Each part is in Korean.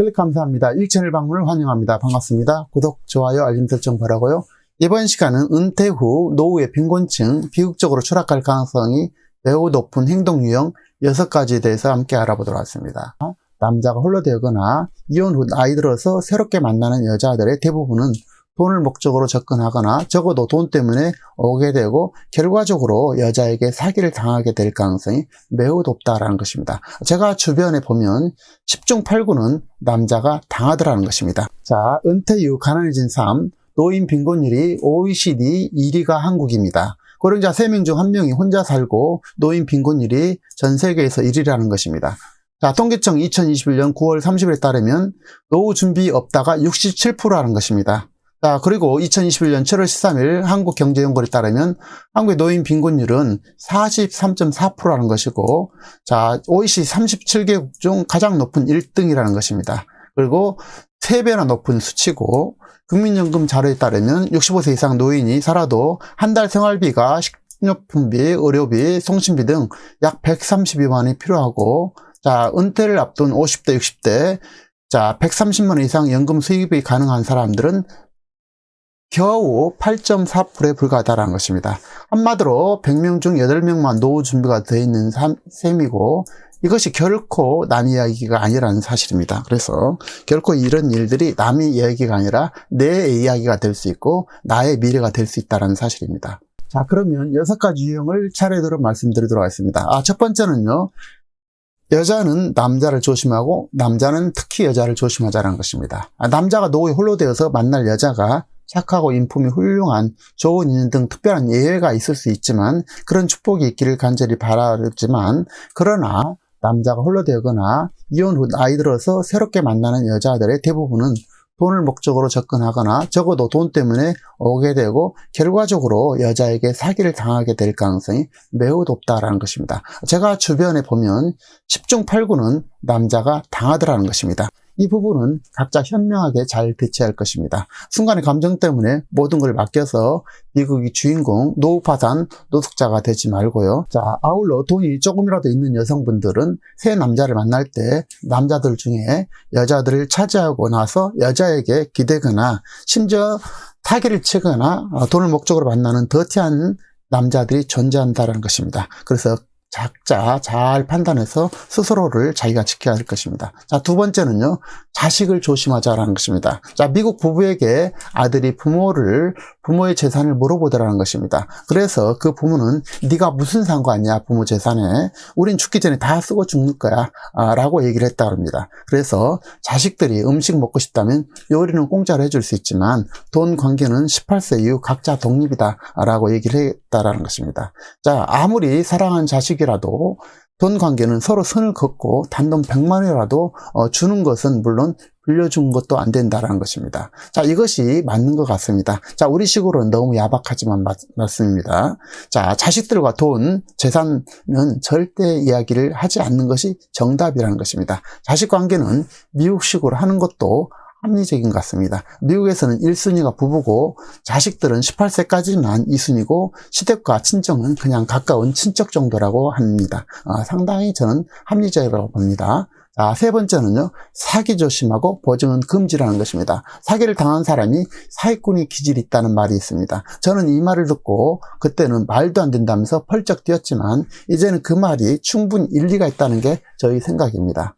클릭 감사합니다. 일채널 방문을 환영합니다. 반갑습니다. 구독, 좋아요, 알림 설정 바라고요. 이번 시간은 은퇴 후 노후의 빈곤층, 비극적으로 추락할 가능성이 매우 높은 행동 유형 6가지에 대해서 함께 알아보도록 하겠습니다. 남자가 홀로 되거나 이혼 후 나이 들어서 새롭게 만나는 여자들의 대부분은 돈을 목적으로 접근하거나 적어도 돈 때문에 오게 되고 결과적으로 여자에게 사기를 당하게 될 가능성이 매우 높다라는 것입니다. 제가 주변에 보면 10중 8구는 남자가 당하더라는 것입니다. 자, 은퇴 이후 가난해진 삶, 노인 빈곤율이 OECD 1위가 한국입니다. 고령자 3명 중 1명이 혼자 살고 노인 빈곤율이 전 세계에서 1위라는 것입니다. 자, 통계청 2021년 9월 30일에 따르면 노후 준비 없다가 67%라는 것입니다. 자, 그리고 2021년 7월 13일 한국경제연구원에 따르면 한국의 노인 빈곤율은 43.4%라는 것이고, 자, OECD 37개국 중 가장 높은 1등이라는 것입니다. 그리고 3배나 높은 수치고, 국민연금 자료에 따르면 65세 이상 노인이 살아도 한 달 생활비가 식료품비, 의료비, 송신비 등 약 132만 원이 필요하고, 자, 은퇴를 앞둔 50대, 60대, 자, 130만 원 이상 연금 수입이 가능한 사람들은 겨우 8.4%에 불과하다는 것입니다. 한마디로 100명 중 8명만 노후 준비가 되어 있는 셈이고, 이것이 결코 남의 이야기가 아니라는 사실입니다. 그래서 결코 이런 일들이 남의 이야기가 아니라 내 이야기가 될 수 있고 나의 미래가 될 수 있다는 사실입니다. 자, 그러면 6가지 유형을 차례대로 말씀드리도록 하겠습니다. 첫 번째는요, 여자는 남자를 조심하고 남자는 특히 여자를 조심하자는 것입니다. 남자가 노후에 홀로 되어서 만날 여자가 착하고 인품이 훌륭한 좋은 인연 등 특별한 예외가 있을 수 있지만, 그런 축복이 있기를 간절히 바라지만, 그러나 남자가 홀로 되거나 이혼 후 나이 들어서 새롭게 만나는 여자들의 대부분은 돈을 목적으로 접근하거나 적어도 돈 때문에 오게 되고 결과적으로 여자에게 사기를 당하게 될 가능성이 매우 높다라는 것입니다. 제가 주변에 보면 10중 8구는 남자가 당하더라는 것입니다. 이 부분은 각자 현명하게 잘 대처할 것입니다. 순간의 감정 때문에 모든 걸 맡겨서 비극의 주인공, 노후 파산, 노숙자가 되지 말고요. 자, 아울러 돈이 조금이라도 있는 여성분들은 새 남자를 만날 때 남자들 중에 여자들을 차지하고 나서 여자에게 기대거나 심지어 타기를 치거나 돈을 목적으로 만나는 더티한 남자들이 존재한다는 것입니다. 그래서 각자 잘 판단해서 스스로를 자기가 지켜야 할 것입니다. 자, 두 번째는요, 자식을 조심하자라는 것입니다. 자, 미국 부부에게 아들이 부모의 재산을 물어보더라는 것입니다. 그래서 그 부모는 네가 무슨 상관이야 부모 재산에, 우린 죽기 전에 다 쓰고 죽는 거야 라고 얘기를 했다고 합니다. 그래서 자식들이 음식 먹고 싶다면 요리는 공짜로 해줄 수 있지만 돈 관계는 18세 이후 각자 독립이다 라고 얘기를 했다라는 것입니다. 자, 아무리 사랑하는 자식이라도 돈 관계는 서로 선을 긋고 단돈 100만 원이라도 주는 것은 물론 빌려준 것도 안 된다라는 것입니다. 자, 이것이 맞는 것 같습니다. 자, 우리식으로는 너무 야박하지만 맞습니다. 자, 자식들과 돈, 재산은 절대 이야기를 하지 않는 것이 정답이라는 것입니다. 자식 관계는 미국식으로 하는 것도 합리적인 것 같습니다. 미국에서는 1순위가 부부고 자식들은 18세까지는 한 2순위고 시댁과 친정은 그냥 가까운 친척 정도라고 합니다. 상당히 저는 합리적이라고 봅니다. 자, 세 번째는요, 사기 조심하고 보증은 금지라는 것입니다. 사기를 당한 사람이 사기꾼의 기질이 있다는 말이 있습니다. 저는 이 말을 듣고 그때는 말도 안 된다면서 펄쩍 뛰었지만 이제는 그 말이 충분히 일리가 있다는 게 저희 생각입니다.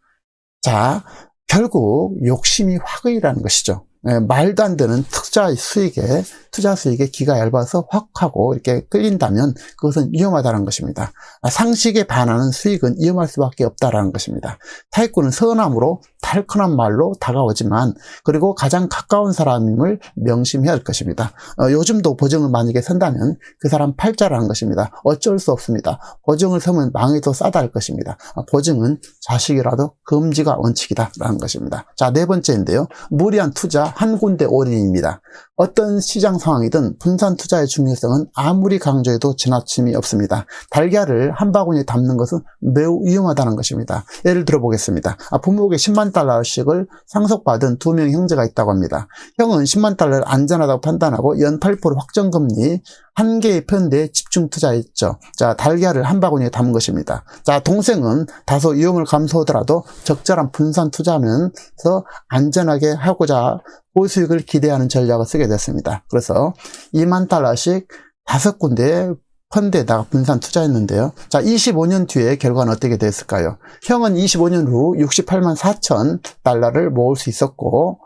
자, 결국 욕심이 화근이라는 것이죠. 말도 안 되는 투자 수익에 기가 얇아서 확 하고 이렇게 끌린다면 그것은 위험하다는 것입니다. 상식에 반하는 수익은 위험할 수밖에 없다는 것입니다. 사기꾼은 선함으로 달큰한 말로 다가오지만, 그리고 가장 가까운 사람임을 명심해야 할 것입니다. 요즘도 보증을 만약에 선다면 그 사람 팔자라는 것입니다. 어쩔 수 없습니다. 보증을 서면 망해도 싸다 할 것입니다. 보증은 자식이라도 금지가 원칙이다 라는 것입니다. 자, 네 번째인데요, 무리한 투자 한 군데 올인입니다. 어떤 시장 상황이든 분산 투자의 중요성은 아무리 강조해도 지나침이 없습니다. 달걀을 한 바구니에 담는 것은 매우 위험하다는 것입니다. 예를 들어 보겠습니다. 부모에게 10만 달러씩을 상속받은 두 명의 형제가 있다고 합니다. 형은 10만 달러를 안전하다고 판단하고 연 8% 확정금리 한 개의 펀드에 집중 투자했죠. 자, 달걀을 한 바구니에 담은 것입니다. 자, 동생은 다소 위험을 감수하더라도 적절한 분산 투자하면서 안전하게 하고자 고수익을 기대하는 전략을 쓰게 됐습니다. 그래서 2만 달러씩 5군데 펀드에다가 분산 투자했는데요. 자, 25년 뒤에 결과는 어떻게 됐을까요? 형은 25년 후 68만 4천 달러를 모을 수 있었고,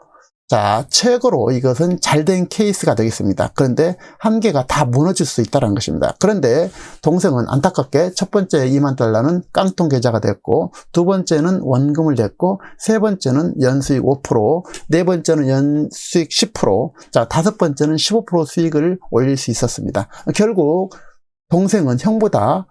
자, 최고로 이것은 잘된 케이스가 되겠습니다. 그런데 한 개가 다 무너질 수 있다는 것입니다. 그런데 동생은 안타깝게 첫 번째 2만 달러는 깡통 계좌가 됐고, 두 번째는 원금을 냈고, 세 번째는 연수익 5%, 네 번째는 연수익 10%, 자, 다섯 번째는 15% 수익을 올릴 수 있었습니다. 결국 동생은 형보다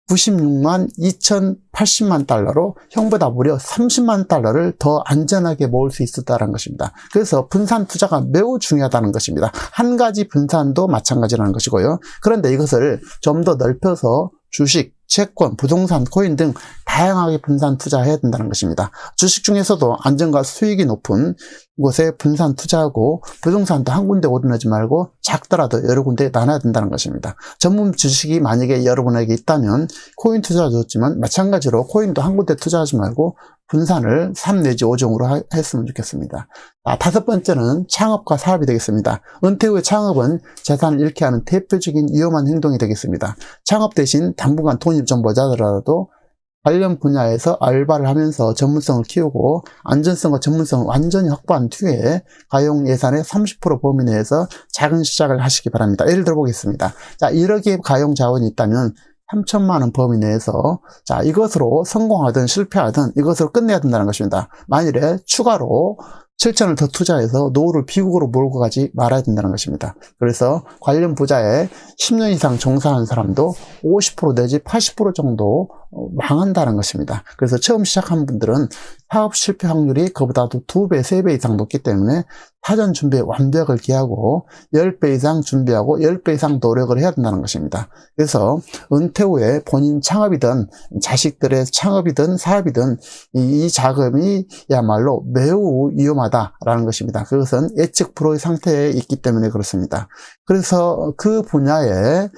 96만 2,080만 달러로 형보다 무려 30만 달러를 더 안전하게 모을 수 있었다는 것입니다. 그래서 분산 투자가 매우 중요하다는 것입니다. 한 가지 분산도 마찬가지라는 것이고요. 그런데 이것을 좀 더 넓혀서 주식, 채권, 부동산, 코인 등 다양하게 분산 투자해야 된다는 것입니다. 주식 중에서도 안정과 수익이 높은 곳에 분산 투자하고, 부동산도 한 군데 올인하지 말고 작더라도 여러 군데에 나눠야 된다는 것입니다. 전문 주식이 만약에 여러분에게 있다면 코인 투자도 좋지만 마찬가지로 코인도 한 군데 투자하지 말고 분산을 3 내지 5종으로 했으면 좋겠습니다. 다섯 번째는 창업과 사업이 되겠습니다. 은퇴 후의 창업은 재산을 잃게 하는 대표적인 위험한 행동이 되겠습니다. 창업 대신 당분간 돈이 좀 모자라도 관련 분야에서 알바를 하면서 전문성을 키우고 안전성과 전문성을 완전히 확보한 뒤에 가용 예산의 30% 범위 내에서 작은 시작을 하시기 바랍니다. 예를 들어 보겠습니다. 자, 1억의 가용 자원이 있다면 3천만 원 범위 내에서 자, 이것으로 성공하든 실패하든 이것으로 끝내야 된다는 것입니다. 만일에 추가로 7천을 더 투자해서 노후를 비극으로 몰고 가지 말아야 된다는 것입니다. 그래서 관련 부자에 10년 이상 종사한 사람도 50% 내지 80% 정도 망한다는 것입니다. 그래서 처음 시작한 분들은 사업 실패 확률이 그보다도 2배, 3배 이상 높기 때문에 사전 준비에 완벽을 기하고 10배 이상 준비하고 10배 이상 노력을 해야 된다는 것입니다. 그래서 은퇴 후에 본인 창업이든 자식들의 창업이든 사업이든 이 자금이야말로 매우 위험하다라는 것입니다. 그것은 예측 불허의 상태에 있기 때문에 그렇습니다. 그래서 그 분야에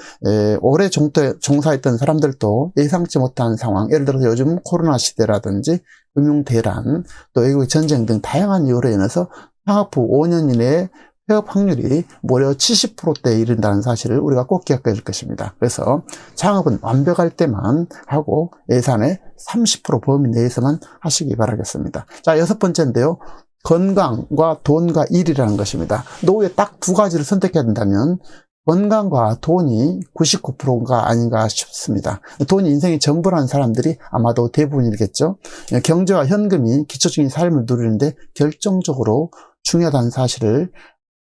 오래 종사했던 사람들도 예상치 못한 상황, 예를 들어서 요즘 코로나 시대라든지 금융대란, 또 외국의 전쟁 등 다양한 이유로 인해서 창업 후 5년 이내에 폐업 확률이 무려 70%대에 이른다는 사실을 우리가 꼭 기억해야 될 것입니다. 그래서 창업은 완벽할 때만 하고 예산의 30% 범위 내에서만 하시기 바라겠습니다. 자, 여섯 번째인데요. 건강과 돈과 일이라는 것입니다. 노후에 딱 두 가지를 선택해야 된다면 건강과 돈이 99%가 아닌가 싶습니다. 돈이 인생의 전부라는 사람들이 아마도 대부분이겠죠. 경제와 현금이 기초적인 삶을 누리는데 결정적으로 중요하다는 사실을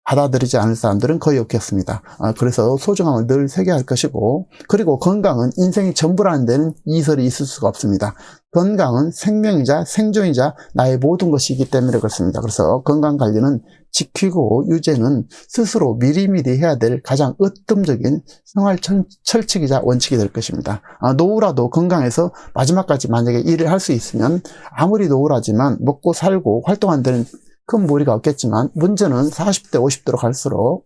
받아들이지 않을 사람들은 거의 없겠습니다. 그래서 소중함을 늘 새겨야 할 것이고, 그리고 건강은 인생의 전부라는 데는 이설이 있을 수가 없습니다. 건강은 생명이자 생존이자 나의 모든 것이기 때문에 그렇습니다. 그래서 건강 관리는 지키고 유지는 스스로 미리미리 해야 될 가장 으뜸적인 생활 철칙이자 원칙이 될 것입니다. 노후라도 건강해서 마지막까지 만약에 일을 할 수 있으면 아무리 노후라지만 먹고 살고 활동한 데는 큰 무리가 없겠지만 문제는 40대, 50대로 갈수록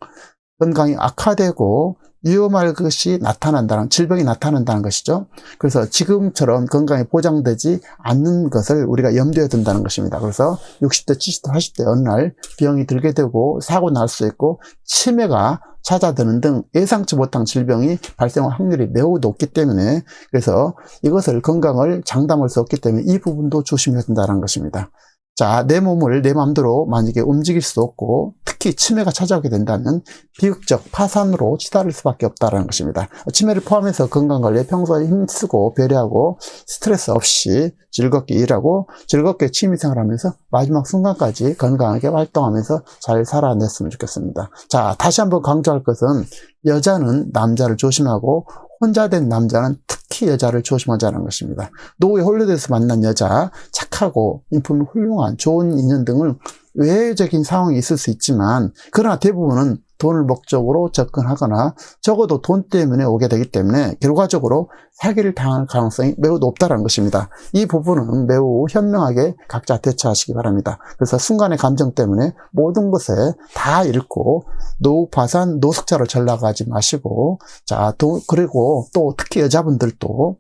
건강이 악화되고 위험할 것이 나타난다는, 질병이 나타난다는 것이죠. 그래서 지금처럼 건강이 보장되지 않는 것을 우리가 염두에 둔다는 것입니다. 그래서 60대, 70대, 80대 어느 날 병이 들게 되고 사고 날 수 있고 치매가 찾아드는 등 예상치 못한 질병이 발생할 확률이 매우 높기 때문에, 그래서 이것을 건강을 장담할 수 없기 때문에 이 부분도 조심해야 된다는 것입니다. 자, 내 몸을 내 마음대로 만약에 움직일 수 없고 특히 치매가 찾아오게 된다면 비극적 파산으로 치달을 수밖에 없다는 것입니다. 치매를 포함해서 건강관리에 평소에 힘쓰고 배려하고 스트레스 없이 즐겁게 일하고 즐겁게 취미생활하면서 마지막 순간까지 건강하게 활동하면서 잘 살아냈으면 좋겠습니다. 자, 다시 한번 강조할 것은 여자는 남자를 조심하고 혼자 된 남자는 특히 여자를 조심하자는 것입니다. 노후에 홀로돼서 만난 여자, 착하고 인품이 훌륭한 좋은 인연 등을 외적인 상황이 있을 수 있지만, 그러나 대부분은 돈을 목적으로 접근하거나 적어도 돈 때문에 오게 되기 때문에 결과적으로 사기를 당할 가능성이 매우 높다는 것입니다. 이 부분은 매우 현명하게 각자 대처하시기 바랍니다. 그래서 순간의 감정 때문에 모든 것에 다 잃고 노후 파산, 노숙자로 전락하지 마시고, 자, 그리고 또 특히 여자분들도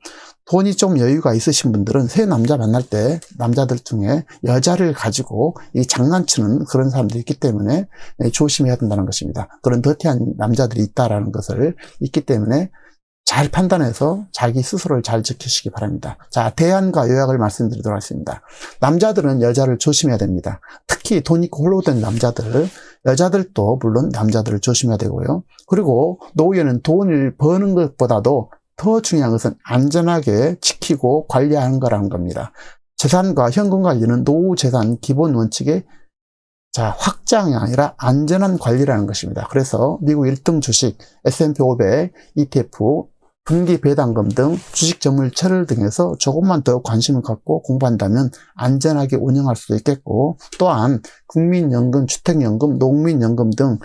돈이 좀 여유가 있으신 분들은 새 남자 만날 때 남자들 중에 여자를 가지고 이 장난치는 그런 사람들이 있기 때문에 조심해야 된다는 것입니다. 그런 더티한 남자들이 있다라는 것을 있기 때문에 잘 판단해서 자기 스스로를 잘 지키시기 바랍니다. 자, 대안과 요약을 말씀드리도록 하겠습니다. 남자들은 여자를 조심해야 됩니다. 특히 돈 있고 홀로 된 남자들, 여자들도 물론 남자들을 조심해야 되고요. 그리고 노후에는 돈을 버는 것보다도 더 중요한 것은 안전하게 지키고 관리하는 거라는 겁니다. 재산과 현금 관리는 노후 재산 기본 원칙의 확장이 아니라 안전한 관리라는 것입니다. 그래서 미국 1등 주식, S&P 500, ETF, 분기 배당금 등 주식 정물 채널 등에서 조금만 더 관심을 갖고 공부한다면 안전하게 운영할 수 있겠고, 또한 국민연금, 주택연금, 농민연금 등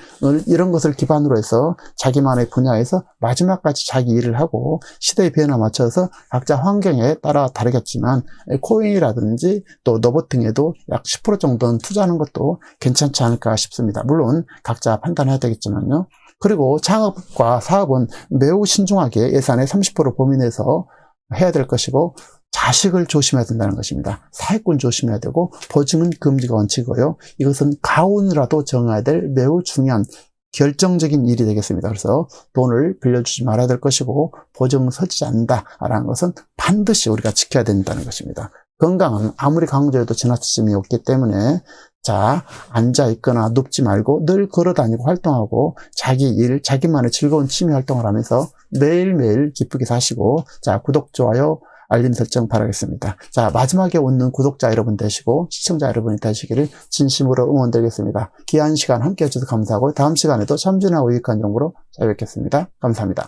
이런 것을 기반으로 해서 자기만의 분야에서 마지막까지 자기 일을 하고 시대의 변화에 맞춰서 각자 환경에 따라 다르겠지만 코인이라든지 또 로봇 등에도 약 10% 정도는 투자하는 것도 괜찮지 않을까 싶습니다. 물론 각자 판단해야 되겠지만요. 그리고 창업과 사업은 매우 신중하게 예산의 30% 범위 내에서 해야 될 것이고, 자식을 조심해야 된다는 것입니다. 사회권 조심해야 되고, 보증은 금지가 원칙이고요. 이것은 가훈이라도 정해야 될 매우 중요한 결정적인 일이 되겠습니다. 그래서 돈을 빌려주지 말아야 될 것이고, 보증은 서지지 않는다라는 것은 반드시 우리가 지켜야 된다는 것입니다. 건강은 아무리 강조해도 지나침이 없기 때문에 앉아 있거나 눕지 말고 늘 걸어다니고 활동하고 자기 일, 자기만의 즐거운 취미 활동을 하면서 매일매일 기쁘게 사시고, 구독, 좋아요, 알림 설정 바라겠습니다. 마지막에 오는 구독자 여러분 되시고 시청자 여러분이 되시기를 진심으로 응원드리겠습니다. 귀한 시간 함께 해주셔서 감사하고 다음 시간에도 참신하고 유익한 정보로 찾아뵙겠습니다. 감사합니다.